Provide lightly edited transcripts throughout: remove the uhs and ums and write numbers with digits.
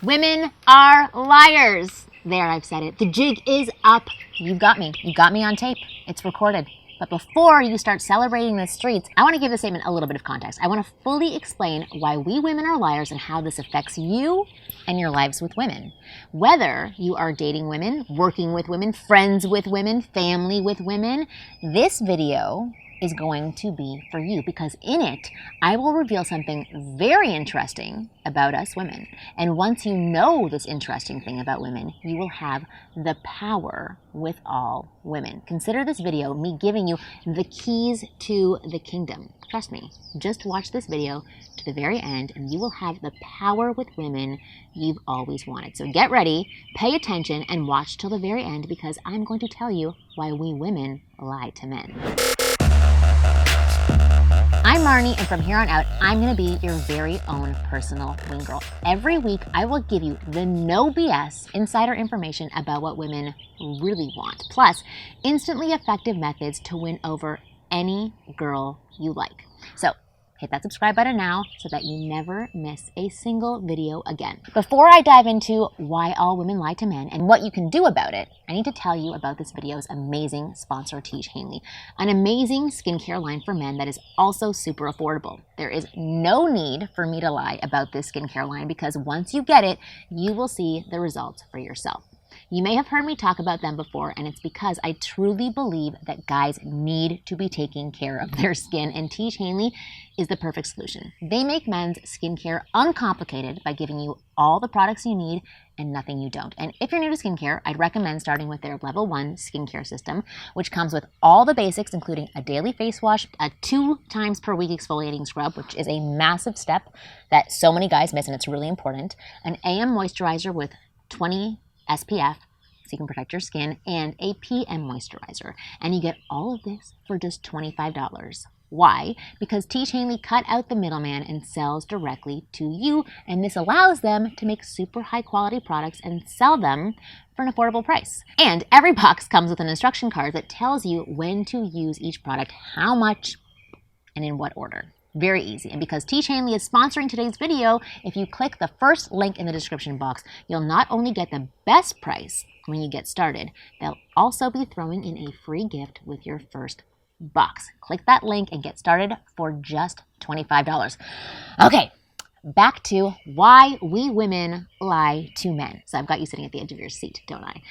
Women are liars. There, I've said it. The jig is up. You've got me. You got me on tape. It's recorded. But before you start celebrating the streets, I want to give this statement a little bit of context. I want to fully explain why we women are liars and how this affects you and your lives with women. Whether you are dating women, working with women, friends with women, family with women, this video is going to be for you, because in it, I will reveal something very interesting about us women. And once you know this interesting thing about women, you will have the power with all women. Consider this video me giving you the keys to the kingdom. Trust me, just watch this video to the very end and you will have the power with women you've always wanted. So get ready, pay attention, and watch till the very end, because I'm going to tell you why we women lie to men. I'm Marni, and from here on out, I'm going to be your very own personal wing girl. Every week, I will give you the no BS insider information about what women really want, plus instantly effective methods to win over any girl you like. So hit that subscribe button now so that you never miss a single video again. Before I dive into why all women lie to men and what you can do about it, I need to tell you about this video's amazing sponsor, Teach Hanley, an amazing skincare line for men that is also super affordable. There is no need for me to lie about this skincare line, because once you get it, you will see the results for yourself. You may have heard me talk about them before, and it's because I truly believe that guys need to be taking care of their skin, and Teach Hanley is the perfect solution. They make men's skincare uncomplicated by giving you all the products you need and nothing you don't. And if you're new to skincare, I'd recommend starting with their level 1 skincare system, which comes with all the basics, including a daily face wash, a 2 times per week exfoliating scrub, which is a massive step that so many guys miss, and it's really important, an AM moisturizer with 20 SPF, so you can protect your skin, and a PM moisturizer. And you get all of this for just $25. Why? Because Teach Hanley cut out the middleman and sells directly to you, and this allows them to make super high quality products and sell them for an affordable price. And every box comes with an instruction card that tells you when to use each product, how much, and in what order. Very easy. And because Teach Hanley is sponsoring today's video, if you click the first link in the description box, you'll not only get the best price when you get started, they'll also be throwing in a free gift with your first box. Click that link and get started for just $25. Okay, back to why we women lie to men. So I've got you sitting at the edge of your seat, don't I?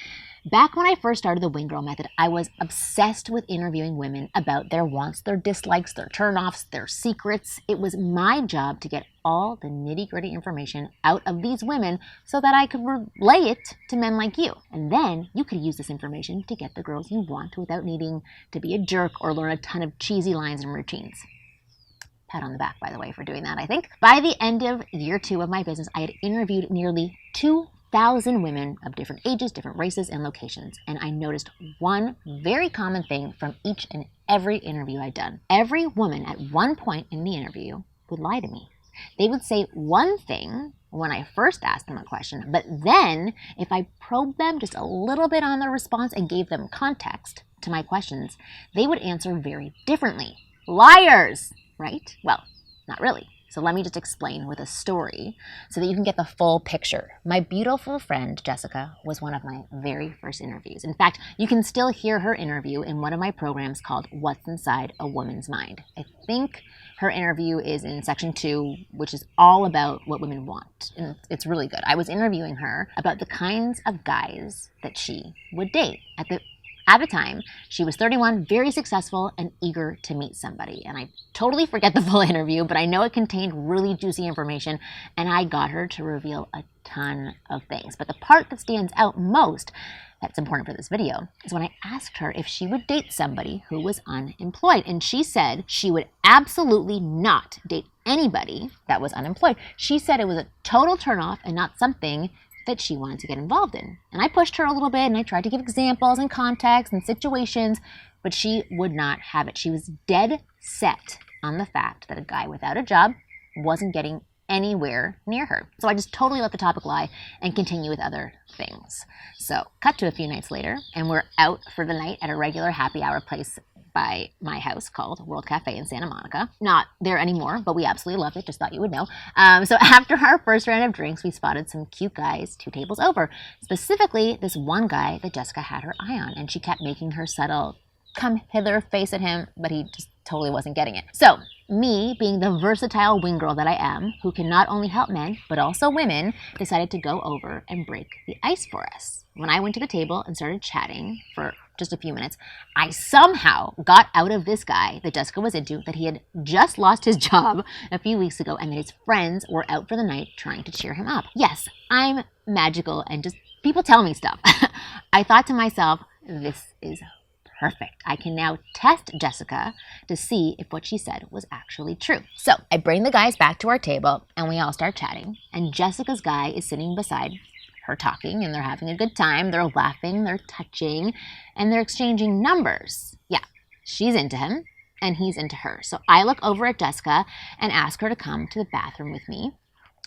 Back when I first started the Wing Girl Method, I was obsessed with interviewing women about their wants, their dislikes, their turnoffs, their secrets. It was my job to get all the nitty-gritty information out of these women so that I could relay it to men like you. And then you could use this information to get the girls you want without needing to be a jerk or learn a ton of cheesy lines and routines. Pat on the back, by the way, for doing that, I think. By the end of year 2 of my business, I had interviewed nearly 2,000 women of different ages, different races, and locations. And I noticed one very common thing from each and every interview I'd done. Every woman at one point in the interview would lie to me. They would say one thing when I first asked them a question, but then if I probed them just a little bit on their response and gave them context to my questions, they would answer very differently. Liars, right? Well, not really. So let me just explain with a story so that you can get the full picture. My beautiful friend, Jessica, was one of my very first interviews. In fact, you can still hear her interview in one of my programs called What's Inside a Woman's Mind. I think her interview is in section 2, which is all about what women want. And it's really good. I was interviewing her about the kinds of guys that she would date. At the time, she was 31, very successful, and eager to meet somebody. And I totally forget the full interview, but I know it contained really juicy information, and I got her to reveal a ton of things. But the part that stands out most, that's important for this video, is when I asked her if she would date somebody who was unemployed. And she said she would absolutely not date anybody that was unemployed. She said it was a total turnoff and not something that she wanted to get involved in. And I pushed her a little bit and I tried to give examples and context and situations, but she would not have it. She was dead set on the fact that a guy without a job wasn't getting anywhere near her. So I just totally let the topic lie and continue with other things. So cut to a few nights later and we're out for the night at a regular happy hour place by my house called World Cafe in Santa Monica. Not there anymore, but we absolutely loved it. Just thought you would know. So after our first round of drinks, we spotted some cute guys 2 tables over. Specifically, this one guy that Jessica had her eye on, and she kept making her subtle come hither face at him, but he just totally wasn't getting it. So me, being the versatile wing girl that I am, who can not only help men, but also women, decided to go over and break the ice for us. When I went to the table and started chatting for just a few minutes, I somehow got out of this guy that Jessica was into that he had just lost his job a few weeks ago and that his friends were out for the night trying to cheer him up. Yes, I'm magical and just people tell me stuff. I thought to myself, this is perfect. I can now test Jessica to see if what she said was actually true. So I bring the guys back to our table and we all start chatting. And Jessica's guy is sitting beside her talking and they're having a good time. They're laughing, they're touching, and they're exchanging numbers. Yeah, she's into him and he's into her. So I look over at Jessica and ask her to come to the bathroom with me,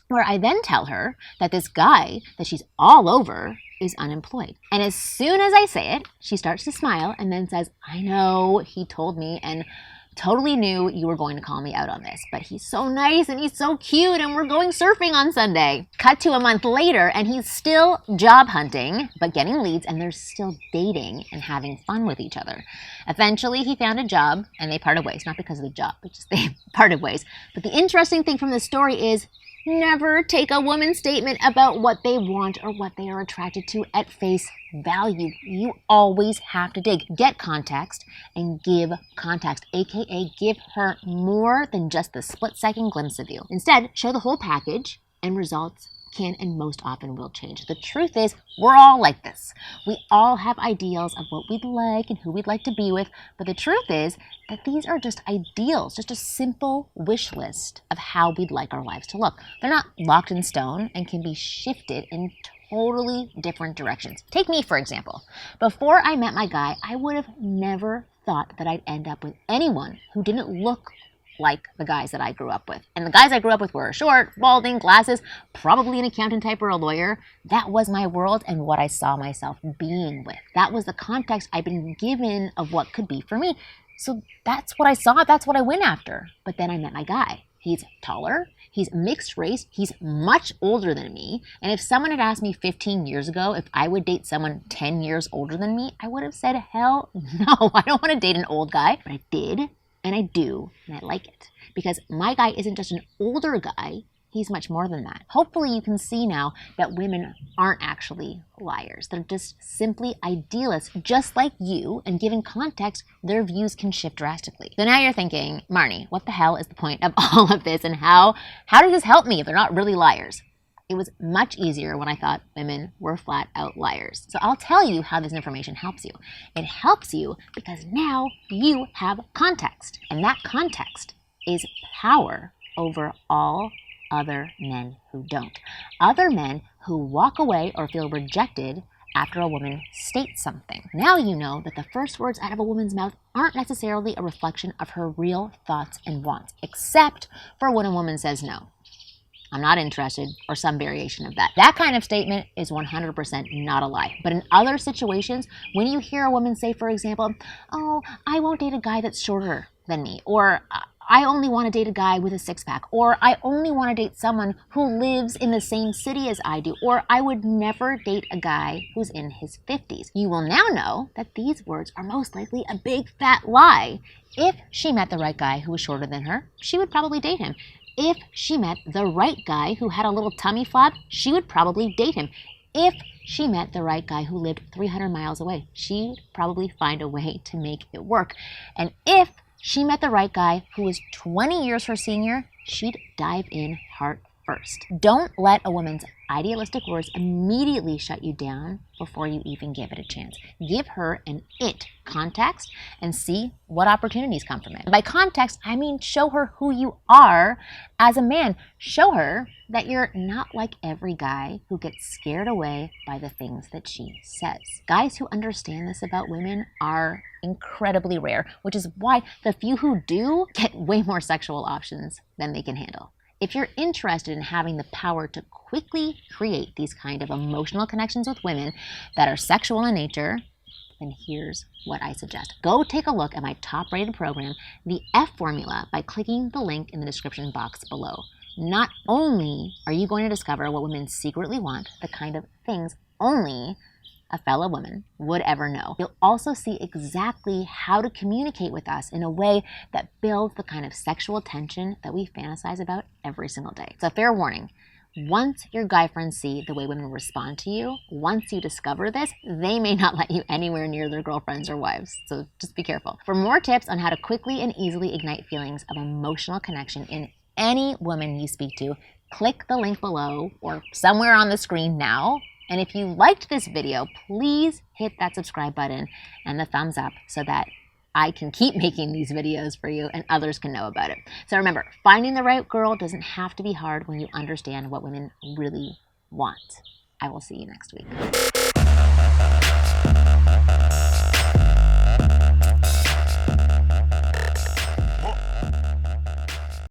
where I then tell her that this guy that she's all over is unemployed. And as soon as I say it, she starts to smile and then says, I know, he told me and totally knew you were going to call me out on this, but he's so nice and he's so cute and we're going surfing on Sunday. Cut to a month later and he's still job hunting, but getting leads, and they're still dating and having fun with each other. Eventually he found a job and they parted ways, not because of the job, but just they parted ways. But the interesting thing from this story is never take a woman's statement about what they want or what they are attracted to at face value. You always have to dig, get context, and give context, aka give her more than just the split-second glimpse of you. Instead, show the whole package, and results can and most often will change. The truth is, we're all like this. We all have ideals of what we'd like and who we'd like to be with, but the truth is that these are just ideals, just a simple wish list of how we'd like our lives to look. They're not locked in stone and can be shifted in totally different directions. Take me, for example. Before I met my guy, I would have never thought that I'd end up with anyone who didn't look like the guys that I grew up with. And the guys I grew up with were short, balding, glasses, probably an accountant type or a lawyer. That was my world and what I saw myself being with. That was the context I've been given of what could be for me. So that's what I saw, that's what I went after. But then I met my guy. He's taller, he's mixed race, he's much older than me. And if someone had asked me 15 years ago if I would date someone 10 years older than me, I would have said, hell no, I don't want to date an old guy. But I did. And I do, and I like it. Because my guy isn't just an older guy, he's much more than that. Hopefully you can see now that women aren't actually liars. They're just simply idealists, just like you, and given context, their views can shift drastically. So now you're thinking, Marni, what the hell is the point of all of this, and how does this help me if they're not really liars? It was much easier when I thought women were flat out liars. So I'll tell you how this information helps you. It helps you because now you have context. And that context is power over all other men who don't. Other men who walk away or feel rejected after a woman states something. Now you know that the first words out of a woman's mouth aren't necessarily a reflection of her real thoughts and wants, except for when a woman says no. I'm not interested, or some variation of that. That kind of statement is 100% not a lie. But in other situations, when you hear a woman say, for example, oh, I won't date a guy that's shorter than me, or I only want to date a guy with a six-pack, or I only want to date someone who lives in the same city as I do, or I would never date a guy who's in his 50s. You will now know that these words are most likely a big fat lie. If she met the right guy who was shorter than her, she would probably date him. If she met the right guy who had a little tummy flap, she would probably date him. If she met the right guy who lived 300 miles away, she'd probably find a way to make it work. And if she met the right guy who was 20 years her senior, she'd dive in heart first. Don't let a woman's idealistic words immediately shut you down before you even give it a chance. Give her an it context and see what opportunities come from it. And by context, I mean show her who you are as a man. Show her that you're not like every guy who gets scared away by the things that she says. Guys who understand this about women are incredibly rare, which is why the few who do get way more sexual options than they can handle. If you're interested in having the power to quickly create these kind of emotional connections with women that are sexual in nature, then here's what I suggest. Go take a look at my top-rated program, The F Formula, by clicking the link in the description box below. Not only are you going to discover what women secretly want, the kind of things only a fellow woman would ever know, you'll also see exactly how to communicate with us in a way that builds the kind of sexual tension that we fantasize about every single day. So fair warning, once your guy friends see the way women respond to you, once you discover this, they may not let you anywhere near their girlfriends or wives. So just be careful. For more tips on how to quickly and easily ignite feelings of emotional connection in any woman you speak to, click the link below or somewhere on the screen now. And if you liked this video, please hit that subscribe button and the thumbs up so that I can keep making these videos for you and others can know about it. So remember, finding the right girl doesn't have to be hard when you understand what women really want. I will see you next week.